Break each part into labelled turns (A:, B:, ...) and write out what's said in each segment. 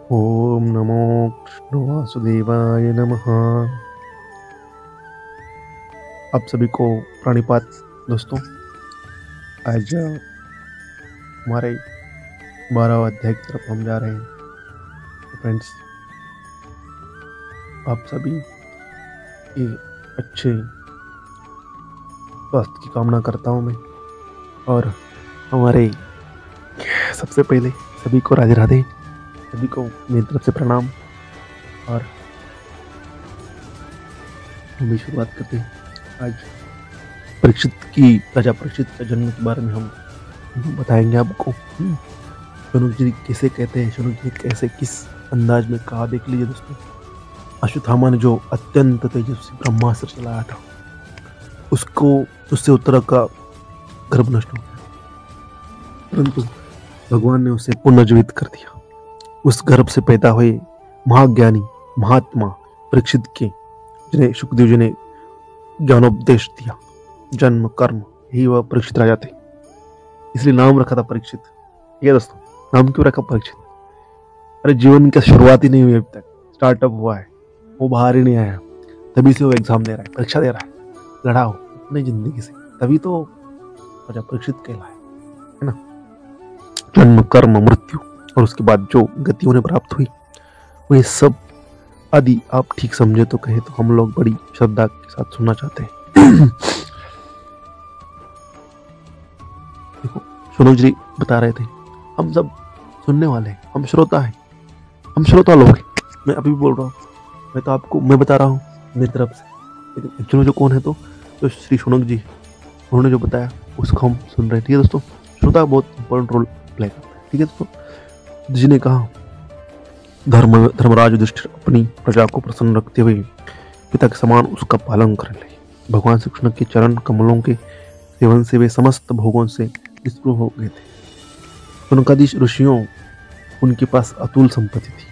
A: ओम नमो कृष्ण वासुदेवाय नमः। आप सभी को प्रणिपात दोस्तों। आज हमारे 12वें अध्याय की तरफ हम जा रहे हैं। तो फ्रेंड्स, आप सभी के अच्छे स्वास्थ्य की कामना करता हूँ मैं। और हमारे सबसे पहले सभी को राधे राधे, सभी को मेरी तरफ से प्रणाम। और हम भी शुरुआत करते हैं। आज राजा परीक्षित का जन्म के बारे में हम बताएंगे आपको। शौनक जी कैसे कहते हैं, शौनक जी कैसे किस अंदाज में कहा, देख लीजिए दोस्तों। अश्वत्थामा ने जो अत्यंत तेजस्वी ब्रह्मास्त्र चलाया था, उससे उत्तरा का गर्भ नष्ट हो गया, परंतु भगवान ने उसे पुनर्जीवित कर दिया। उस गर्भ से पैदा हुए महाज्ञानी महात्मा परीक्षित के, जिन्हें सुखदेव जी ने ज्ञानोपदेश दिया, जन्म कर्म यही वह परीक्षित राजा थे। इसलिए नाम रखा था परीक्षित। ठीक है दोस्तों, नाम क्यों रखा परीक्षित? अरे जीवन का शुरुआत ही नहीं हुई, अभी तक स्टार्टअप हुआ है, वो बाहर ही नहीं आया, तभी से वो एग्जाम दे रहा है, परीक्षा दे रहा है, लड़ा हो अपनी जिंदगी से, तभी तो राजा परीक्षित कहलाए, है ना। जन्म कर्म मृत्यु और उसके बाद जो गति उन्हें प्राप्त हुई, वो ये सब आदि आप ठीक समझे तो कहे तो हम लोग बड़ी श्रद्धा के साथ सुनना चाहते हैं। देखो, शौनक जी बता रहे थे, हम सब सुनने वाले हैं, हम श्रोता हैं, हम श्रोता लोग हैं। मैं अभी भी बोल रहा हूँ, मैं बता रहा हूँ मेरी तरफ से, लेकिन एक्चुअली जो कौन है तो श्री शौनक जी, उन्होंने जो बताया उसको हम सुन रहे हैं। ठीक है दोस्तों, श्रोता बहुत इंपॉर्टेंट रोल प्ले करता है। ठीक है दोस्तों, जी ने कहा, धर्मराज युधिष्ठिर अपनी प्रजा को प्रसन्न रखते हुए पिता के समान उसका पालन करने लगे। भगवान श्री कृष्ण के चरण कमलों के सेवन से वे समस्त भोगों से निष्पृह हो गए थे। शौनकादि ऋषियों, उनके पास अतुल संपत्ति थी।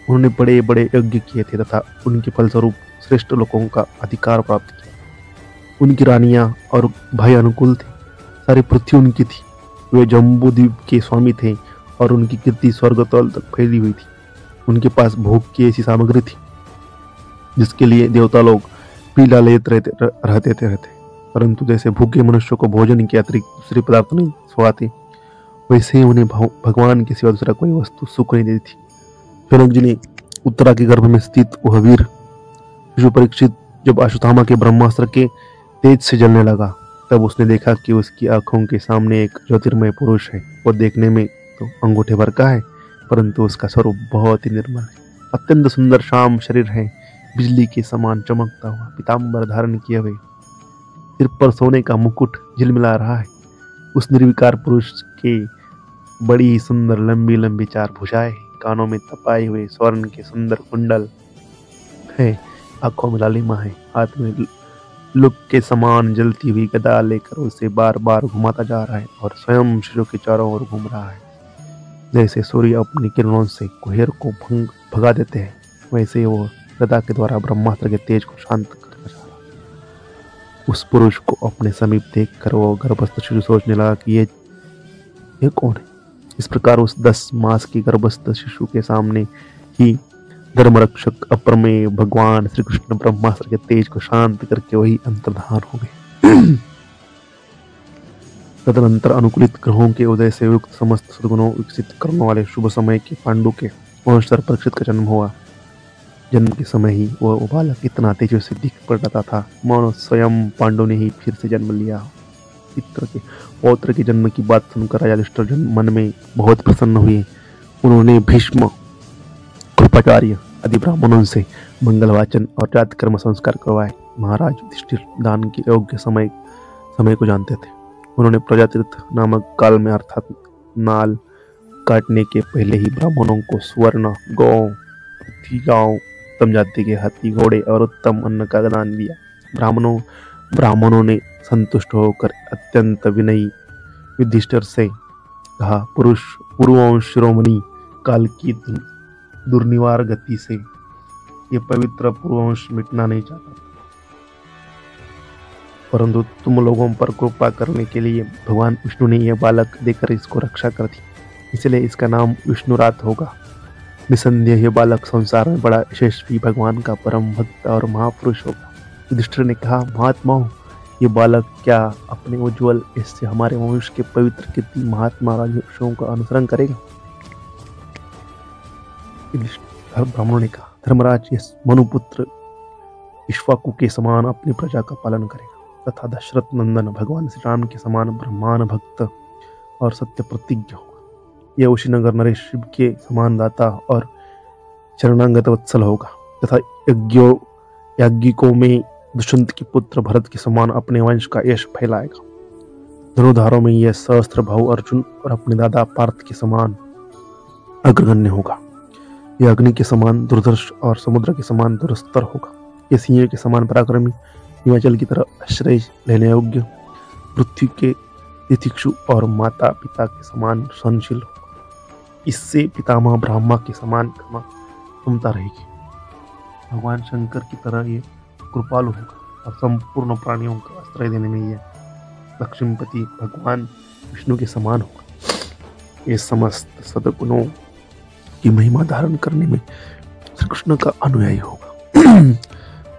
A: उन्होंने बड़े बड़े यज्ञ किए थे तथा उनके फलस्वरूप श्रेष्ठ लोगों का अधिकार प्राप्त किया। उनकी रानियां और भाई अनुकूल थे, सारी पृथ्वी उनकी थी। वे जम्बूद्वीप के स्वामी थे और उनकी कीर्ति स्वर्ग तल तक फैली हुई थी। उनके पास भोग की ऐसी सामग्री थी जिसके लिए देवता लोग पीला लेते रहते थे, परंतु जैसे भूखे मनुष्य को भोजन के अतिरिक्त दूसरे पदार्थ नहीं स्वाते, वैसे ही उन्हें भगवान के सिवा दूसरा कोई वस्तु सुख नहीं देती थी। शौनक जी ने उत्तरा के गर्भ में स्थित वह वीर शिशु परीक्षित जब अश्वत्थामा के ब्रह्मास्त्र के तेज से जलने लगा, तब उसने देखा कि उसकी आंखों के सामने एक ज्योतिर्मय पुरुष है। वो देखने में तो अंगूठे भर का है, परंतु उसका स्वरूप बहुत ही निर्मल है। अत्यंत सुंदर श्याम शरीर है, बिजली के समान चमकता हुआ पीताम्बर धारण किए हुए, सिर पर सोने का मुकुट झिलमिला रहा है। उस निर्विकार पुरुष के बड़ी ही सुंदर लंबी लंबी चार भुजाएं, कानों में तपाए हुए स्वर्ण के सुंदर कुंडल है, आंखों में लालिमा है, हाथ में लुक के समान जलती हुई गदा लेकर उसे बार बार घुमाता जा रहा है और स्वयं शिशु के चारों ओर घूम रहा है। जैसे सूर्य अपनी किरणों से कुहेर को भगा देते हैं, वैसे वो गदा के द्वारा ब्रह्मास्त्र के तेज को शांत करना चाह रहा। उस पुरुष को अपने समीप देखकर वो गर्भस्थ शिशु सोचने लगा कि ये कौन है। इस प्रकार उस 10 मास की गर्भस्थ शिशु के सामने ही धर्मरक्षक अप्रमेय भगवान श्री कृष्ण ब्रह्मास्त्र के तेज को शांत करके वही अंतर्धान हो गए। तदनंतर अनुकूलित ग्रहों के उदय से युक्त समस्त सद्गुणों विकसित करने वाले शुभ समय के पांडु के वंशधर परीक्षित का जन्म हुआ। जन्म के समय ही वह बालक इतना तेजस्वी दिख पड़ता था, मानो स्वयं पांडु ने ही फिर से जन्म लिया। पितर के पौत्र के जन्म की बात सुनकर राजा युधिष्ठिर मन में बहुत प्रसन्न हुए। उन्होंने भीष्म, कृपाचार्य आदि ब्राह्मणों से मंगल वाचन और जात कर्म संस्कार करवाए। महाराज युधिष्ठिर दान के योग्य समय को जानते थे। उन्होंने प्रजातीर्थ नामक काल में, अर्थात नाल काटने के पहले ही, ब्राह्मणों को स्वर्ण, गौ, गांव, उत्तम जाति के हाथी, घोड़े और उत्तम अन्न का दान दिया। ब्राह्मणों ने संतुष्ट होकर अत्यंत विनयी युधिष्ठिर से कहा, पूर्ववंश शिरोमणि काल की दुर्निवार गति से ये पवित्र पूर्ववंश मिटना नहीं चाहता, परंतु तुम लोगों पर कृपा करने के लिए भगवान विष्णु ने यह बालक देकर इसको रक्षा कर दी, इसलिए इसका नाम विष्णुरात होगा। निसंदेह ये बालक संसार में बड़ा यशस्वी भगवान का परम भक्त और महापुरुष होगा। युधिष्ठिर ने कहा, महात्माओं, ये बालक क्या अपने उज्जवल इससे हमारे वंश के पवित्र कीर्ति महात्मा राजवंशों का अनुसरण करेगा? ब्राह्मणों ने कहा, धर्मराज ये मनुपुत्र इक्ष्वाकु के समान अपनी प्रजा का पालन करेगा तथा दशरथ नंदन भगवान श्री राम के समान ब्रह्मांड भक्त और सत्य प्रतिज्ञ होगा। यह उशीनगर नरेश शिव के समान दाता और शरणागत वत्सल होगा तथा याज्ञिकों में दुष्यंत के पुत्र भरत के समान अपने वंश का यश फैलाएगा। धनुधारों में यह सहस्त्र भाऊ अर्जुन और अपने दादा पार्थ के समान अग्रगण्य होगा। यह अग्नि के समान दुर्धर्ष और समुद्र के समान दुरस्तर होगा। यह सिंह के समान पराक्रमी, हिमाचल की तरह आश्रय लेने योग्य, पृथ्वी के तितिक्षु और माता पिता के समान सहनशील होगा। इससे पितामह ब्रह्मा के समान क्षमता रहेगी। भगवान शंकर की तरह ये कृपालु होगा और संपूर्ण प्राणियों का आश्रय देने में यह लक्ष्मीपति भगवान विष्णु के समान होगा। ये समस्त सद्गुणों की महिमा धारण करने में श्री कृष्ण का अनुयायी होगा।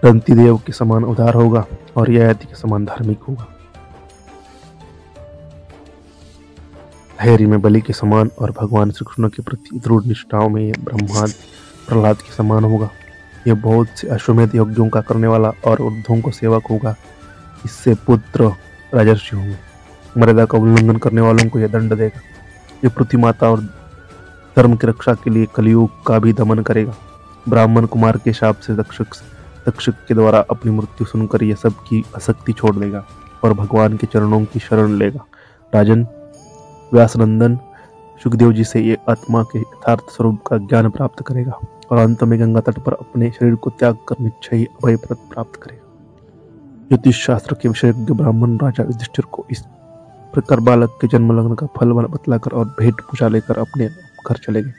A: दंती देव के समान उदार होगा और ययाति के समान धार्मिक होगा। धैर्य में बलि के समान और भगवान श्री कृष्ण के प्रति दृढ़ निष्ठाओं में यह ब्रह्माद प्रहलाद के समान होगा। यह बहुत से अश्वमेध यज्ञों का करने वाला और ऊर्ध्वों को सेवक होगा। इससे पुत्र राजर्षि होंगे। मर्यादा का उल्लंघन करने वालों को यह दंड देगा। यह पृथ्वी माता और धर्म की रक्षा के लिए कलियुग का भी दमन करेगा। ब्राह्मण कुमार के शाप से तक्षक के द्वारा अपनी मृत्यु सुनकर यह सबकी आसक्ति छोड़ देगा और भगवान के चरणों की शरण लेगा। राजन, व्यासनंदन सुखदेव जी से ये आत्मा के यथार्थ स्वरूप का ज्ञान प्राप्त करेगा और अंत में गंगा तट पर अपने शरीर को त्याग कर निश्चयी अभय प्राप्त करेगा। ज्योतिष शास्त्र के विशेषज्ञ ब्राह्मण राजा युधिष्ठिर को इस प्रकार बालक के जन्म लग्न का फल बतलाकर और भेंट पूजा लेकर अपने घर चले गए।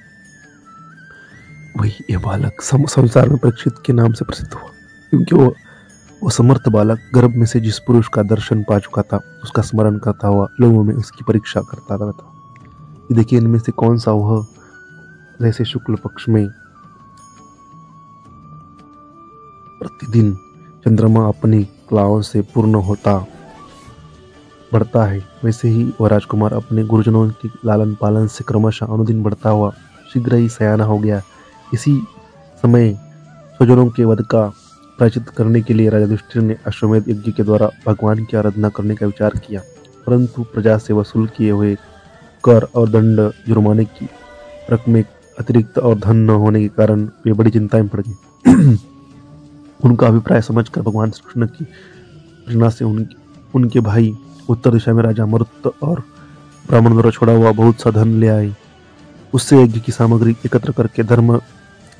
A: वही यह बालक संसार में परीक्षित के नाम से प्रसिद्ध हुआ, क्योंकि वो समर्थ बालक गर्भ में से जिस पुरुष का दर्शन पा चुका था उसका स्मरण करता हुआ लोगों में उसकी परीक्षा करता रहता। ये देखिए, इनमें से कौन सा वह जैसे शुक्ल पक्ष में प्रतिदिन चंद्रमा अपनी कलाओं से पूर्ण होता बढ़ता है, वैसे ही वह राजकुमार अपने गुरुजनों की लालन पालन से क्रमशः अनुदिन बढ़ता हुआ शीघ्र ही सयाना हो गया। इसी समय स्वजनों के वध का प्रायश्चित करने के लिए राजा युधिष्ठिर ने अश्वमेध यज्ञ के द्वारा भगवान की आराधना करने का विचार किया, परंतु प्रजा से वसूल किए हुए कर और दंड जुर्माने की रकमें अतिरिक्त और धन न होने के कारण वे बड़ी चिंता में पड़ गए। उनका अभिप्राय समझकर भगवान श्री कृष्ण की प्रेरणा से उनके भाई उत्तर दिशा में राजा मरुत और ब्राह्मण द्वारा छोड़ा हुआ बहुत सा धन ले आए। उससे यज्ञ की सामग्री एकत्र करके धर्म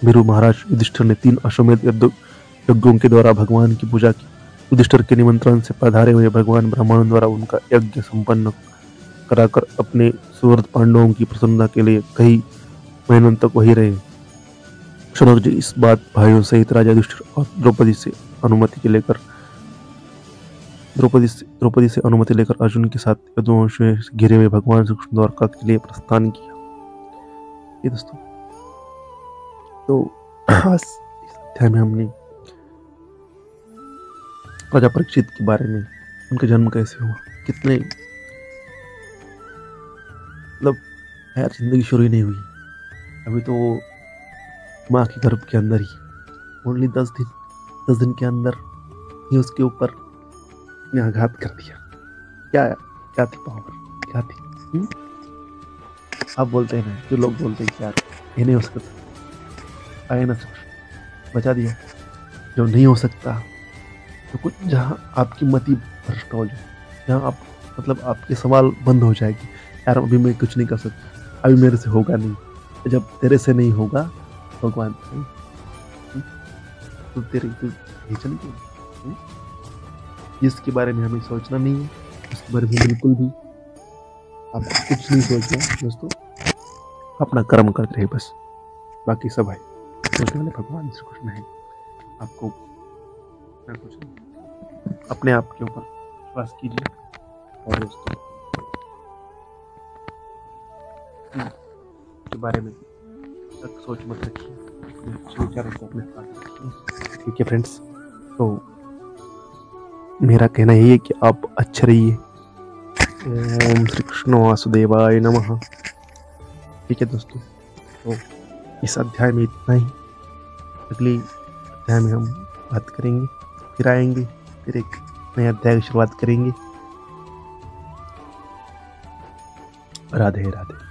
A: वीरू महाराज युधिष्ठिर ने 3 अश्वमेध यज्ञों के द्वारा भगवान की पूजा की। युधिष्ठिर के निमंत्रण से पधारे हुए भगवान ब्राह्मणों द्वारा उनका यज्ञ संपन्न कराकर अपने सुहृद पांडवों की प्रसन्नता के लिए कई महीनों तक वही रहे। शौनक जी इस बात भाइयों सहित राजा युधिष्ठिर और द्रौपदी से अनुमति लेकर अर्जुन के साथ यदुवंश में घिरे हुए भगवान श्री कृष्ण द्वारका के लिए प्रस्थान किया। ये दोस्तों, तो आज इस अध्याय में हमने राजा परीक्षित के बारे में, उनका जन्म कैसे हुआ, कितने मतलब यार जिंदगी शुरू ही नहीं हुई, अभी तो वो माँ के गर्भ के अंदर ही ओनली 10 दिन के अंदर ही उसके ऊपर ने आघात कर दिया। क्या थी पावर, क्या थी? आप बोलते हैं ना, जो लोग बोलते हैं कि यार ये नहीं हो सकता, आए ना बचा दिया। जो नहीं हो सकता तो कुछ जहाँ आपकी मति भ्रष्ट हो जाए, जहाँ आप मतलब आपके सवाल बंद हो जाएगी, यार अभी मैं कुछ नहीं कर सकता, अभी मेरे से होगा नहीं। जब तेरे से नहीं होगा भगवान तो तेरे चल क्यों? जिसके बारे में हमें सोचना नहीं है उसके बारे में बिल्कुल भी आपको कुछ नहीं सोचना दोस्तों। अपना कर्म करते रहे बस, बाकी सब है सोचने वाले भगवान श्री कृष्ण है। आपको कुछ नहीं, अपने आप के ऊपर विश्वास कीजिए। और दोस्तों के बारे में तक सोच मत रखिए, अपने विचारों को अपने साथ रखिए। ठीक है फ्रेंड्स, तो मेरा कहना यही है कि आप अच्छे रहिए। ओम श्री कृष्ण वासुदेवाय नमः। ठीक है दोस्तों, तो इस अध्याय में इतना ही। अगले अध्याय में हम बात करेंगे, फिर आएंगे, फिर एक नए अध्याय की शुरुआत करेंगे। राधे राधे।